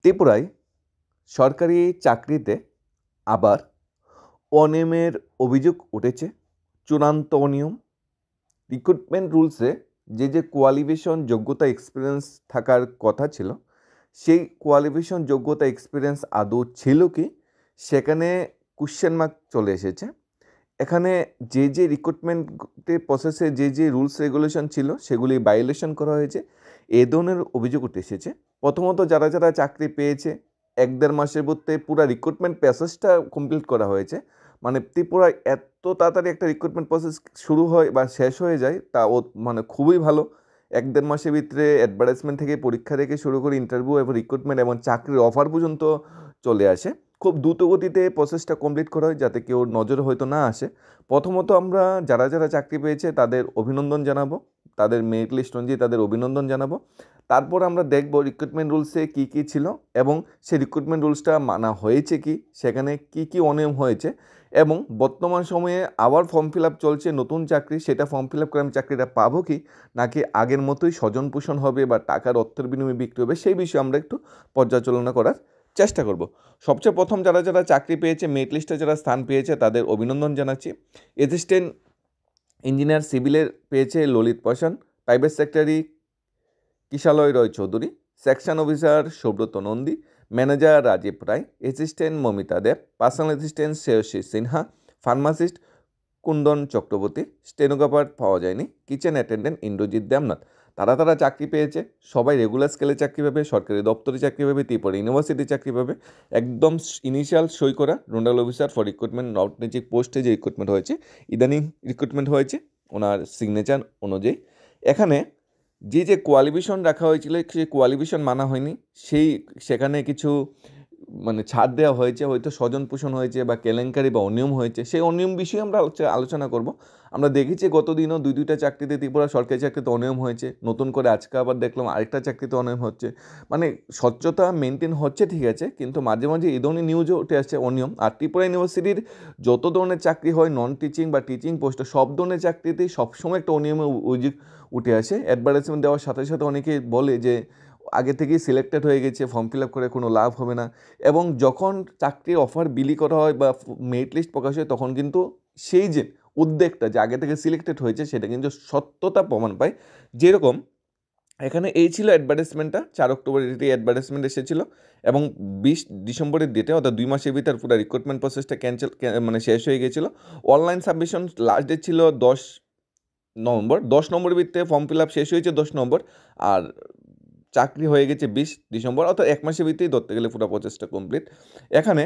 ত্রিপুরায় সরকারি চাকরিতে আবার অনিয়মের অভিযোগ উঠেছে। চূড়ান্ত অনিয়ম। রিক্রুটমেন্ট রুলসে যে কোয়ালিফিকেশন যোগ্যতা এক্সপিরিয়েন্স থাকার কথা ছিল, সেই কোয়ালিফিকেশন যোগ্যতা এক্সপিরিয়েন্স আদৌ ছিল কি, সেখানে কোশ্চেন মার্ক চলে এসেছে। এখানে যে রিক্রুটমেন্টের প্রসেসে যে রুলস রেগুলেশন ছিল সেগুলি ভায়োলেশন করা হয়েছে, এ ধরনের অভিযোগ উঠে এসেছে। প্রথমত যারা চাকরি পেয়েছে 1-1.5 মাসের মধ্যে পুরো রিক্রুটমেন্ট প্রসেসটা কমপ্লিট করা হয়েছে। মানে ত্রিপুরায় এত তাড়াতাড়ি একটা রিক্রুটমেন্ট প্রসেস শুরু হয় বা শেষ হয়ে যায়, তা মানে খুবই ভালো। 1-1.5 মাসের ভিতরে অ্যাডভার্টাইজমেন্ট থেকে, পরীক্ষা থেকে শুরু করে ইন্টারভিউ এবং রিক্রুটমেন্ট এবং চাকরির অফার পর্যন্ত চলে আসে। খুব দ্রুত গতিতে প্রসেসটা কমপ্লিট করা হয় যাতে কেউ নজরে হয়তো না আসে। প্রথমত আমরা যারা চাকরি পেয়েছে তাদের অভিনন্দন জানাবো, তাদের মেরিট লিস্ট অনুযায়ী তাদের অভিনন্দন জানাবো। তারপর আমরা দেখব রিক্রুটমেন্ট রুলসে কী ছিল এবং সেই রিক্রুটমেন্ট রুলসটা মানা হয়েছে কি, সেখানে কি অনিয়ম হয়েছে, এবং বর্তমান সময়ে আবার ফর্ম ফিল আপ চলছে নতুন চাকরি, সেটা ফর্ম ফিল আপ করে আমি চাকরিটা পাবো কি, নাকি আগের মতোই স্বজন পোষণ হবে বা টাকার অর্থের বিনিময়ে বিক্রি হবে, সেই বিষয়ে আমরা একটু পর্যালোচনা করার চেষ্টা করব। সবচেয়ে প্রথম যারা চাকরি পেয়েছে, মেরিট লিস্টে যারা স্থান পেয়েছে তাদের অভিনন্দন জানাচ্ছি। অ্যাসিস্ট্যান্ট ইঞ্জিনিয়ার সিভিলের পেয়েছে Lalit Pashan, private secretary Kishalay Roy Chowdhury, section officer Subrata Nandi, manager Rajib Roy, assistant Mamita Deb, personal assistant Shreyasi Sinha, pharmacist Kundan Chakraborty, stenographer পাওয়া যায়নি, কিচেন অ্যাটেন্ডেন্ট ইন্দ্রজিৎ দেবনাথ। তারা চাকরি পেয়েছে, সবাই রেগুলার স্কেলে চাকরি পাবে, সরকারি দপ্তরে চাকরি পাবে, ত্রিপুরা ইউনিভার্সিটি চাকরি পাবে। একদম ইনিশিয়াল সই করা নোডাল অফিসার ফর রিক্রুটমেন্ট রাজনৈতিক পোস্টে যে রিক্রুটমেন্ট হয়েছে, ইদানিং রিক্রুটমেন্ট হয়েছে ওনার সিগনেচার অনুযায়ী। এখানে যে কোয়ালিফিকেশন রাখা হয়েছিল সেই কোয়ালিফিকেশন মানা হয়নি, সেখানে কিছু মানে ছাড় দেওয়া হয়েছে, হয়তো স্বজন পোষণ হয়েছে বা কেলেঙ্কারি বা অনিয়ম হয়েছে, সেই অনিয়ম বিষয়ে আমরা আলোচনা করব। আমরা দেখেছি গতদিনও দুইটা চাকরিতে ত্রিপুরা সরকারি চাকরিতে অনিয়ম হয়েছে, নতুন করে আজকে আবার দেখলাম আরেকটা চাকরিতে অনিয়ম হচ্ছে। মানে স্বচ্ছতা মেনটেন হচ্ছে ঠিক আছে, কিন্তু মাঝে মাঝে এই ধরনের নিউজও উঠে আসছে অনিয়ম। আর ত্রিপুরা ইউনিভার্সিটির যত ধরনের চাকরি হয়, নন টিচিং বা টিচিং পোস্টে, সব ধরনের চাকরিতেই সবসময় একটা অনিয়মের অভিযোগ উঠে আসে। অ্যাডভার্টাইজমেন্ট দেওয়ার সাথে সাথে অনেকে বলে যে আগে থেকেই সিলেক্টেড হয়ে গেছে, ফর্ম ফিল আপ করে কোনো লাভ হবে না। এবং যখন চাকরির অফার বিলি করা হয় বা মেরিট লিস্ট প্রকাশ হয়, তখন কিন্তু সেই যে উদ্যোগটা যে আগে থেকে সিলেক্টেড হয়েছে সেটা কিন্তু সত্যতা প্রমাণ পায়। যেরকম এখানে এই ছিল অ্যাডভার্টাইজমেন্টটা, 4 অক্টোবর এটি অ্যাডভার্টাইজমেন্ট এসেছিলো এবং 20 ডিসেম্বরের ডেটে, অর্থাৎ 2 মাসের ভিতর পুরো রিক্রুটমেন্ট প্রসেসটা মানে শেষ হয়ে গেছিলো। অনলাইন সাবমিশন লাস্ট ডেট ছিল 10 নভেম্বর। 10 নম্বরের ভিতরে ফর্ম ফিল আপ শেষ হয়েছে 10 নম্বর, আর চাকরি হয়ে গেছে 20 ডিসেম্বর, অর্থাৎ 1 মাসের ভিতরেই ধরতে গেলে পুরো প্রসেসটা কমপ্লিট। এখানে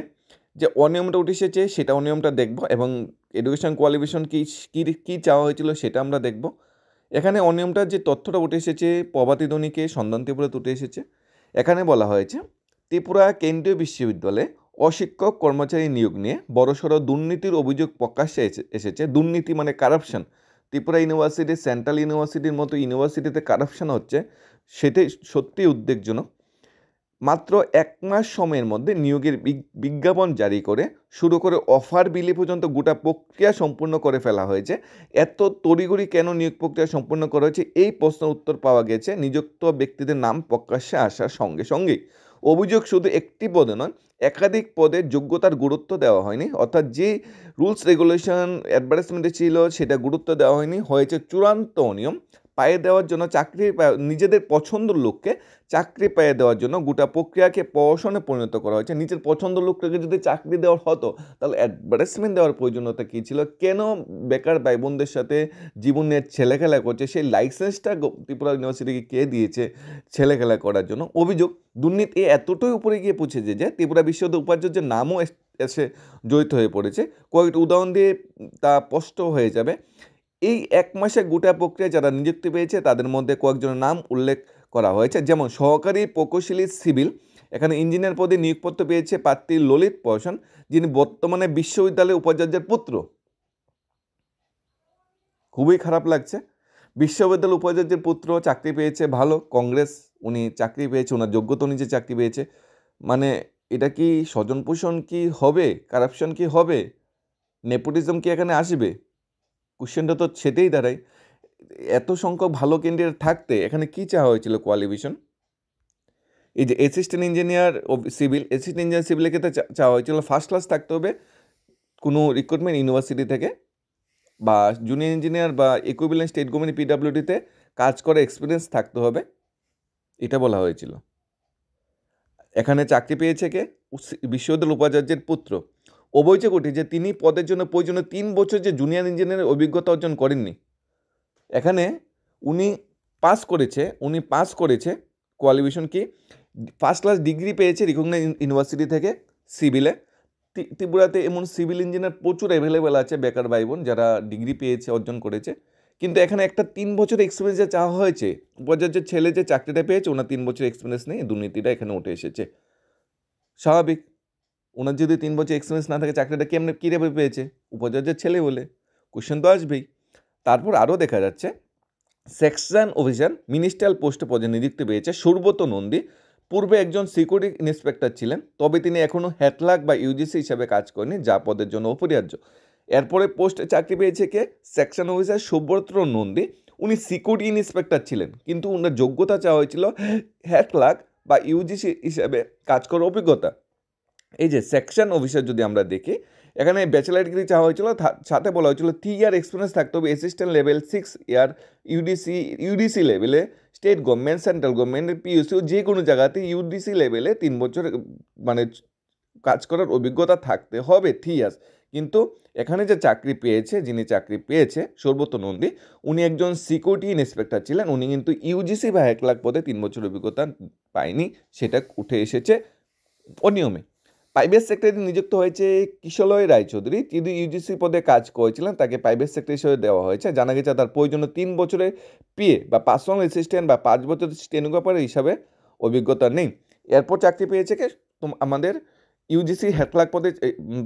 যে অনিয়মটা উঠে এসেছে সেটা অনিয়মটা দেখব, এবং এডুকেশন কোয়ালিফিকেশন কী চাওয়া হয়েছিল সেটা আমরা দেখব। এখানে অনিয়মটার যে তথ্যটা উঠে এসেছে, প্রভাতী ধ্বনিকে সন্ধান ত্রিপুরাতে উঠে এসেছে। এখানে বলা হয়েছে ত্রিপুরা কেন্দ্রীয় বিশ্ববিদ্যালয়ে অশিক্ষক কর্মচারী নিয়োগ নিয়ে বড়সড় দুর্নীতির অভিযোগ প্রকাশ্যে এসেছে। দুর্নীতি মানে কারাপশন। ত্রিপুরা ইউনিভার্সিটি, সেন্ট্রাল ইউনিভার্সিটির মতো ইউনিভার্সিটিতে কারাপশন হচ্ছে, সেটাই সত্যিই উদ্বেগজনক। মাত্র 1 মাস সময়ের মধ্যে নিয়োগের বিজ্ঞাপন জারি করে শুরু করে অফার বিলি পর্যন্ত গোটা প্রক্রিয়া সম্পূর্ণ করে ফেলা হয়েছে। এত তড়িঘড়ি কেন নিয়োগ প্রক্রিয়া সম্পূর্ণ করা হয়েছে, এই প্রশ্নের উত্তর পাওয়া গেছে নিযুক্ত ব্যক্তিদের নাম প্রকাশ্যে আসার সঙ্গে সঙ্গেই। অভিযোগ শুধু একটি পদে নয়, একাধিক পদে যোগ্যতার গুরুত্ব দেওয়া হয়নি, অর্থাৎ যে রুলস রেগুলেশন অ্যাডভার্টাইজমেন্টে ছিল সেটা গুরুত্ব দেওয়া হয়নি। হয়েছে চূড়ান্ত অনিয়ম। পায়ে দেওয়ার জন্য নিজেদের পছন্দের লোককে চাকরি পেয়ে দেওয়ার জন্য গোটা প্রক্রিয়াকে প্রহসনে পরিণত করা হয়েছে। নিজের পছন্দের লোকটাকে যদি চাকরি দেওয়ার হতো তাহলে অ্যাডভার্টাইজমেন্ট দেওয়ার প্রয়োজনীয়তা কী ছিল? কেন বেকার ভাই বোনদের সাথে জীবনের ছেলেখেলা করছে? সেই লাইসেন্সটা ত্রিপুরা ইউনিভার্সিটিকে কে দিয়েছে ছেলেখেলা করার জন্য? অভিযোগ দুর্নীতি এতটাই উপরে গিয়ে পৌঁছেছে যে ত্রিপুরা বিশ্ববিদ্যালয় উপাচার্যের নামও এসে জড়িত হয়ে পড়েছে। কয়েকটি উদাহরণ দিয়ে তা স্পষ্ট হয়ে যাবে। এই 1 মাসে গোটা প্রক্রিয়া যারা নিযুক্তি পেয়েছে তাদের মধ্যে কয়েকজনের নাম উল্লেখ করা হয়েছে, যেমন সহকারী প্রকৌশলী সিভিল। এখানে ইঞ্জিনিয়ার পদে নিয়োগপত্র পেয়েছে প্রার্থী ললিত পাশান, যিনি বর্তমানে বিশ্ববিদ্যালয়ের উপাচার্যের পুত্র। খুবই খারাপ লাগছে। বিশ্ববিদ্যালয় উপাচার্যের পুত্র চাকরি পেয়েছে, ভালো, কংগ্রেস, উনি চাকরি পেয়েছে, ওনার যোগ্যতা অনুযায়ী চাকরি পেয়েছে। মানে এটা কি স্বজন পোষণ কি হবে? কারাপশন কি হবে? নেপোটিজম কি এখানে আসবে? কোশ্চেনটা তো সেটাই দাঁড়ায়। এত সংখ্যক ভালো ক্যান্ডিডেট থাকতে এখানে কী চাওয়া হয়েছিল কোয়ালিফিকেশন? এই যে assistant engineer civil, assistant engineer সিভিলের ক্ষেত্রে চাওয়া হয়েছিল ফার্স্ট ক্লাস থাকতে হবে কোনো রিক্রুটমেন্ট ইউনিভার্সিটি থেকে, বা জুনিয়র ইঞ্জিনিয়ার বা ইকুইভ্যালেন্ট স্টেট গভর্নমেন্ট পিডাব্লিউডিতে কাজ করে এক্সপিরিয়েন্স থাকতে হবে, এটা বলা হয়েছিল। এখানে চাকরি পেয়েছে কে? বিশ্ববিদ্যালয় উপাচার্যের পুত্র। অভিযোগ ওঠে যে তিনি পদের জন্য প্রয়োজনীয় 3 বছর যে জুনিয়র ইঞ্জিনিয়ারের অভিজ্ঞতা অর্জন করেননি। এখানে উনি পাস করেছে কোয়ালিফিকেশন কি ফার্স্ট ক্লাস ডিগ্রি পেয়েছে রিকগনাইজ ইউনিভার্সিটি থেকে সিভিলে। ত্রিপুরাতে এমন সিভিল ইঞ্জিনিয়ার প্রচুর অ্যাভেলেবেল আছে, বেকার ভাই বোন যারা ডিগ্রি পেয়েছে, অর্জন করেছে, কিন্তু এখানে একটা 3 বছরের এক্সপিরিয়েন্স যে চাওয়া হয়েছে। উপাচার্যের ছেলে যে চাকরিটা পেয়েছে ওনার 3 বছর এক্সপিরিয়েন্স নেই, দুর্নীতিটা এখানে উঠে এসেছে। স্বাভাবিক, ওনার যদি 3 বছর এক্সপিরিয়েন্স না থাকে চাকরিটা কীভাবে পেয়েছে? উপাচার্যের ছেলে বলে কোশ্চেন তো আসবেই। তারপর আরও দেখা যাচ্ছে সেকশন অফিসার মিনিস্ট্রিয়াল পোস্টে পদে নিযুক্তি পেয়েছে সুব্রত নন্দী। পূর্বে একজন সিকিউরিটি ইন্সপেক্টর ছিলেন, তবে তিনি এখনও হ্যাটলাক বা ইউজিসি হিসাবে কাজ করেনি, যা পদের জন্য অপরিহার্য। এরপরে পোস্টে চাকরি পেয়েছে কে? Section officer Subrata Nandi. উনি সিকিউরিটি ইন্সপেক্টর ছিলেন, কিন্তু ওনার যোগ্যতা চাওয়া হয়েছিল হ্যাটলাক বা ইউজিসি হিসাবে কাজ করার অভিজ্ঞতা। এই যে সেকশন অফিসার যদি আমরা দেখি, এখানে ব্যাচেলার ডিগ্রি চাওয়া হয়েছিল, সাথে বলা হয়েছিল 3 ইয়ার এক্সপিরিয়েন্স থাকতে হবে অ্যাসিস্ট্যান্ট লেভেল, 6 ইয়ার ইউডিসি লেভেলে, স্টেট গভর্নমেন্ট, সেন্ট্রাল গভর্নমেন্ট, পিইউসি যে কোনো জায়গাতে ইউডিসি লেভেলে 3 বছর মানে কাজ করার অভিজ্ঞতা থাকতে হবে, 3 ইয়ার্স। কিন্তু এখানে যে যিনি চাকরি পেয়েছে সুব্রত নন্দী, উনি একজন সিকিউরিটি ইন্সপেক্টর ছিলেন, উনি কিন্তু ইউজিসি বা হ্যাটলাক পদে 3 বছর অভিজ্ঞতা পায়নি, সেটা উঠে এসেছে অনিয়মে। প্রাইভেট সেক্টরে নিযুক্ত হয়েছে কিশলয় রায়চৌধুরী। তিনি ইউজিসি পদে কাজ করেছিলেন, তাকে প্রাইভেট সেক্টর হিসেবে দেওয়া হয়েছে। জানা গেছে তার প্রয়োজনীয় 3 বছরের পিএ বা পার্সোনাল অ্যাসিস্ট্যান্ট বা 5 বছরের স্টেনোগ্রাফার হিসাবে অভিজ্ঞতা নেই। এরপর চাকরি পেয়েছে কে? আমাদের ইউজিসি হ্যাটলাক পদে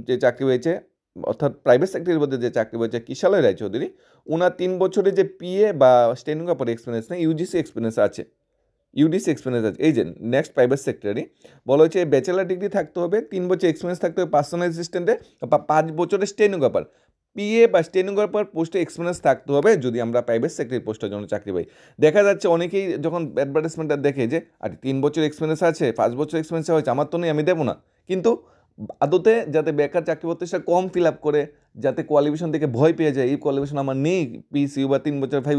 যে চাকরি হয়েছে, অর্থাৎ প্রাইভেট সেক্টরের মধ্যে যে চাকরি হয়েছে কিশলয় রায়চৌধুরী, ওনার 3 বছরের যে পিএ বা স্টেনোগ্রাফার এক্সপিরিয়েন্স নেই, ইউজিসি এক্সপিরিয়েন্স আছে। এই যে নেক্সট প্রাইভেট সেক্টরে বলা হয়েছে ব্যাচেলার ডিগ্রি থাকতে হবে, 3 বছর এক্সপিরিয়েন্স থাকতে হবে পার্সোনাল অ্যাসিস্ট্যান্টে, বা 5 বছরের স্টেনোগ্রাফার পিএ বা স্টেনোগ্রাফার পোস্টে এক্সপিরিয়েন্স থাকতে হবে যদি আমরা প্রাইভেট সেক্টরের পোস্টের জন্য চাকরি পাই। দেখা যাচ্ছে অনেকেই যখন অ্যাডভার্টাইজমেন্টটা দেখে যে আর 3 বছর এক্সপিরিয়েন্স আছে, 5 বছর এক্সপিরিয়েন্স হয়েছে, আমার তো নেই, আমি দেবো না। কিন্তু আদতে যাতে বেকার চাকরি প্রত্যাশা কম ফিল আপ করে, যাতে কোয়ালিফিকেশন থেকে ভয় পেয়ে যায়, এই কোয়ালিফিকেশন আমার নেই, পিসিউ বা 3 বছর 5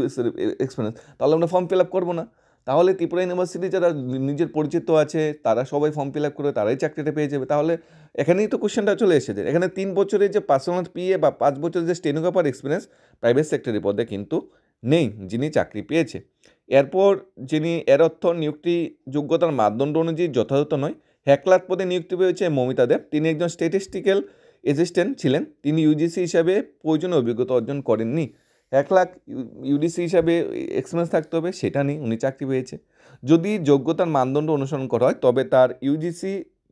এক্সপিরিয়েন্স, তাহলে আমরা ফর্ম ফিল আপ করবো না। তাহলে ত্রিপুরা ইউনিভার্সিটি যারা নিজের পরিচিত আছে তারা সবাই ফর্ম ফিল আপ করে তারাই চাকরিটা পেয়ে যাবে। তাহলে এখানেই তো কোশ্চেনটা চলে এসেছে। এখানে 3 বছরের যে পার্সোনাল পিএ বা 5 বছরের যে স্টেনোগ্রাফার এক্সপিরিয়েন্স প্রাইভেট সেক্টরের পদে কিন্তু নেই, যিনি চাকরি পেয়েছে। এরপর এর অর্থ নিয়োগটি যোগ্যতার মানদণ্ড অনুযায়ী যথাযথ নয়। হ্যাকলার পদে নিযুক্তি পেয়েছে মমিতা দেব। তিনি একজন স্ট্যাটিস্টিক্যাল অ্যাসিস্ট্যান্ট ছিলেন, তিনি ইউজিসি হিসাবে প্রয়োজনীয় অভিজ্ঞতা অর্জন করেননি। 1 লাখ ইউডিসি হিসাবে এক্সপিরিয়েন্স থাকতে হবে, সেটা নেই, উনি চাকরি পেয়েছে। যদি যোগ্যতার মানদণ্ড অনুসরণ করা হয় তবে তার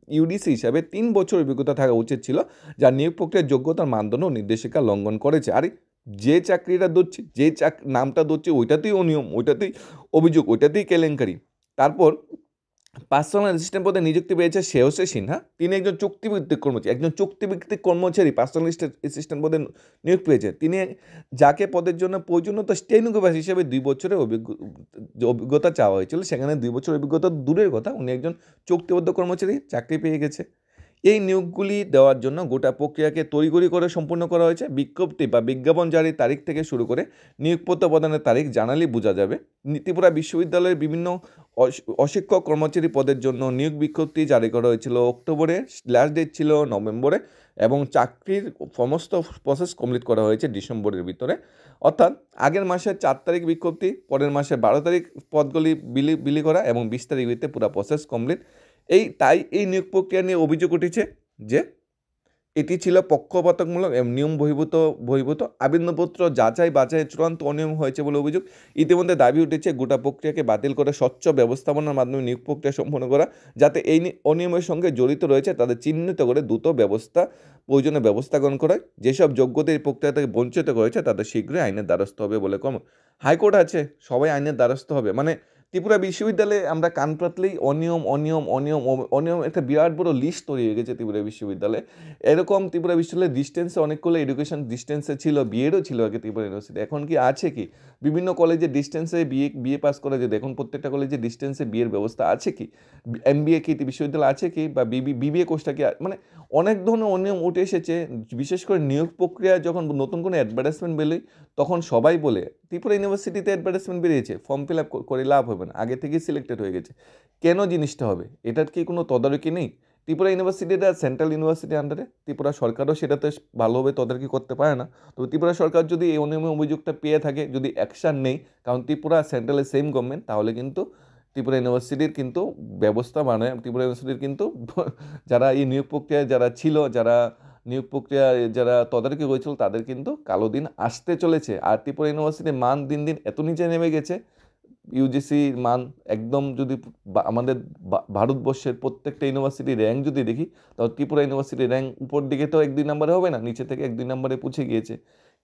ইউডিসি হিসাবে 3 বছর অভিজ্ঞতা থাকা উচিত ছিল, যা নিয়োগ প্রক্রিয়ার যোগ্যতার মানদণ্ড নির্দেশিকা লঙ্ঘন করেছে। আরে যে চাকরিটা দিচ্ছে, নামটা দিচ্ছে, ওইটাতেই অনিয়ম, ওইটাতেই অভিযোগ, ওইটাতেই কেলেঙ্কারি। তারপর পার্সোনাল অ্যাসিস্ট্যান্ট পদে নিযুক্তি পেয়েছে শ্রেয়সী সিনহা। তিনি একজন চুক্তিভিত্তিক কর্মচারী পার্সোনাল অ্যাসিস্ট্যান্ট পদে নিয়োগ পেয়েছে। তিনি যাকে পদের জন্য প্রয়োজনীয়তা স্টেনোগ্রাফার হিসেবে 2 বছরের অভিজ্ঞতা চাওয়া হয়েছিল, সেখানে 2 বছর অভিজ্ঞতা দূরের কথা, উনি একজন চুক্তিবদ্ধ কর্মচারী, চাকরি পেয়ে গেছে। এই নিয়োগগুলি দেওয়ার জন্য গোটা প্রক্রিয়াকে তড়িঘড়ি করে সম্পূর্ণ করা হয়েছে। বিজ্ঞপ্তি বা বিজ্ঞাপন জারির তারিখ থেকে শুরু করে নিয়োগপত্র প্রদানের তারিখ জানালেই বোঝা যাবে। ত্রিপুরা বিশ্ববিদ্যালয়ের বিভিন্ন অশিক্ষক কর্মচারী পদের জন্য নিয়োগ বিজ্ঞপ্তি জারি করা হয়েছিল অক্টোবরে, লাস্ট ডেট ছিল নভেম্বরে, এবং চাকরির সমস্ত প্রসেস কমপ্লিট করা হয়েছে ডিসেম্বরের ভিতরে। অর্থাৎ আগের মাসের 4 তারিখ বিজ্ঞপ্তি, পরের মাসে 12 তারিখ পদগুলি বিলি করা, এবং 20 তারিখ ভিত্তিতে পুরো প্রসেস কমপ্লিট। তাই এই নিয়োগ প্রক্রিয়া নিয়ে অভিযোগ উঠেছে যে এটি ছিল পক্ষপাতমূলক এবং নিয়ম বহির্ভূত। আবেদনপত্র যাচাই বাছাই চূড়ান্ত অনিয়ম হয়েছে বলে অভিযোগ। ইতিমধ্যে দাবি উঠেছে গোটা প্রক্রিয়াকে বাতিল করে স্বচ্ছ ব্যবস্থাপনার মাধ্যমে নিয়োগ প্রক্রিয়া সম্পন্ন করা, যাতে এই অনিয়মের সঙ্গে জড়িত রয়েছে তাদের চিহ্নিত করে দ্রুত প্রয়োজনীয় ব্যবস্থা গ্রহণ করা। যেসব যোগ্যতা এই প্রক্রিয়া থেকে বঞ্চিত করেছে তাদের শীঘ্রই আইনের দ্বারস্থ হবে বলে হাইকোর্ট আছে, সবাই আইনের দ্বারস্থ হবে, মানে ত্রিপুরা বিশ্ববিদ্যালয়ে আমরা কান পাতলেই অনিয়ম অনিয়ম অনিয়ম অনিয়ম একটা বিরাট বড় লিস্ট তৈরি হয়ে গেছে ত্রিপুরা বিশ্ববিদ্যালয়ে। এরকম ত্রিপুরা বিশ্ববিদ্যালয়ে ডিস্টেন্সে অনেকগুলো এডুকেশন ডিস্টেন্সে ছিল, বিএডও ছিল আগে ত্রিপুরা ইউনিভার্সিটি। এখন কি আছে কি? বিভিন্ন কলেজে ডিস্টেন্সে বিএ পাস করা যেত, এখন প্রত্যেকটা কলেজে ডিস্টেন্সে বিএর ব্যবস্থা আছে কি? এমবিএ কি বিশ্ববিদ্যালয় আছে কি? বা বিবিএ কোর্সটা কি মানে অনেক ধরনের অনিয়ম উঠে এসেছে। বিশেষ করে নিয়োগ প্রক্রিয়া যখন নতুন কোনো অ্যাডভার্টাইজমেন্ট বেরোয় তখন সবাই বলে ত্রিপুরা ইউনিভার্সিটিতে অ্যাডভার্টাইজমেন্ট বেরিয়েছে, ফর্ম ফিল আপ করে লাভ হবে না, আগে থেকেই সিলেক্টেড হয়ে গেছে। কেন জিনিসটা হবে? এটার কি কোনো তদারকি নেই? ত্রিপুরা ইউনিভার্সিটিটা সেন্ট্রাল ইউনিভার্সিটির আন্ডারে, ত্রিপুরা সরকারও সেটাতে ভালোভাবে তদারকি করতে পারে না। তো ত্রিপুরা সরকার যদি এই অনিয়মের অভিযোগটা পেয়ে থাকে, যদি অ্যাকশান নেই, কারণ ত্রিপুরা সেন্ট্রালের সেম গভর্নমেন্ট, তাহলে কিন্তু ত্রিপুরা ইউনিভার্সিটির কিন্তু ব্যবস্থা মানে ত্রিপুরা ইউনিভার্সিটির কিন্তু যারা এই নিয়োগ প্রক্রিয়ায় যারা ছিল, যারা নিয়োগ প্রক্রিয়ায় যারা তদারকি করেছিল, তাদের কিন্তু কালো দিন আসতে চলেছে। আর ত্রিপুরা ইউনিভার্সিটির মান দিন দিন এত নিচে নেমে গেছে, ইউজিসির মান একদম যদি আমাদের ভারতবর্ষের প্রত্যেকটা ইউনিভার্সিটির র্যাঙ্ক যদি দেখি, তাহলে ত্রিপুরা ইউনিভার্সিটির র্যাঙ্ক উপর দিকে তো 1-2 নম্বরে হবে না, নিচে থেকে 1-2 নম্বরে পৌঁছে গিয়েছে।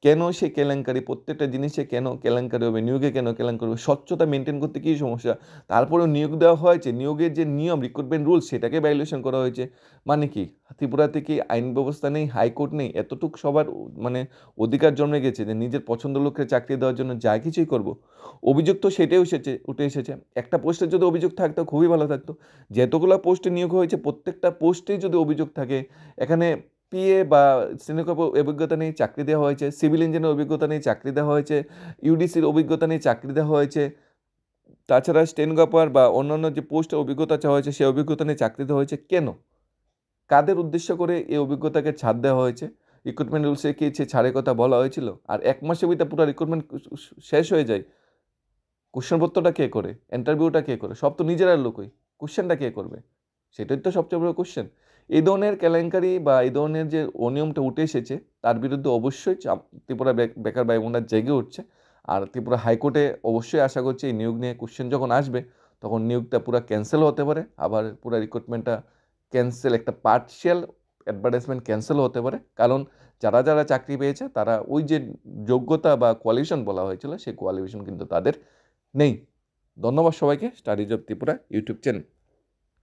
কেন সে কেলেঙ্কারি? প্রত্যেকটা জিনিসে কেন কেলেঙ্কারি হবে? নিয়োগে কেন কেলেঙ্কারি হবে? স্বচ্ছতা মেনটেন করতে কী সমস্যা? তারপরেও নিয়োগ দেওয়া হয়েছে, নিয়োগের যে নিয়ম রিক্রুটমেন্ট রুলস সেটাকে ভায়োলেশন করা হয়েছে। মানে কি ত্রিপুরাতে কি আইন ব্যবস্থা নেই, হাইকোর্ট নেই? এতটুকু সবার মানে অধিকার জন্মে গেছে যে নিজের পছন্দ লোককে চাকরি দেওয়ার জন্য যা কিছুই করব। অভিযোগ তো সেটাই উঠে এসেছে। একটা পোস্টের যদি অভিযোগ থাকতো খুবই ভালো থাকতো। যতগুলো পোস্টে নিয়োগ হয়েছে প্রত্যেকটা পোস্টেই যদি অভিযোগ থাকে, এখানে পিএ বা স্টেনোগ্রাফার অভিজ্ঞতা নেই চাকরি দেওয়া হয়েছে, সিভিল ইঞ্জিনিয়ার অভিজ্ঞতা নেই চাকরি দেওয়া হয়েছে, ইউডিসির অভিজ্ঞতা নেই চাকরি দেওয়া হয়েছে, তাছাড়া স্টেনোগ্রাফার বা অন্যান্য যে পোস্টের অভিজ্ঞতা চাওয়া হয়েছে সেই অভিজ্ঞতা নিয়ে চাকরি দেওয়া হয়েছে। কেন? কাদের উদ্দেশ্য করে এই অভিজ্ঞতাকে ছাড় দেওয়া হয়েছে? রিক্রুটমেন্ট রুলসে কি সে ছাড়ের কথা বলা হয়েছিল? আর 1 মাসের ভিতরে পুরো রিক্রুটমেন্ট শেষ হয়ে যায়। কোশ্চেনপত্রটা কে করে? ইন্টারভিউটা কে করে? সব তো নিজেরা লোকই। কোশ্চেনটা কে করবে? সেটাই তো সবচেয়ে বড় কোশ্চেন। এই ধরনের কেলেঙ্কারি বা এই ধরনের যে অনিয়মটা উঠে এসেছে, তার বিরুদ্ধে অবশ্যই ত্রিপুরা বেকার ভাই বোনরা জেগে উঠছে। আর ত্রিপুরা হাইকোর্টে অবশ্যই আশা করছি এই নিয়োগ নিয়ে কোশ্চেন যখন আসবে, তখন নিয়োগটা পুরা ক্যান্সেল হতে পারে। আবার পুরা রিক্রুটমেন্টটা ক্যান্সেল, একটা পার্শিয়াল অ্যাডভার্টাইজমেন্ট ক্যান্সেল হতে পারে। কারণ যারা যারা চাকরি পেয়েছে তারা ওই যে যোগ্যতা বা কোয়ালিফিকেশন বলা হয়েছিল, সেই কোয়ালিফিকেশন কিন্তু তাদের নেই। ধন্যবাদ সবাইকে। Studies of Tripura YouTube channel.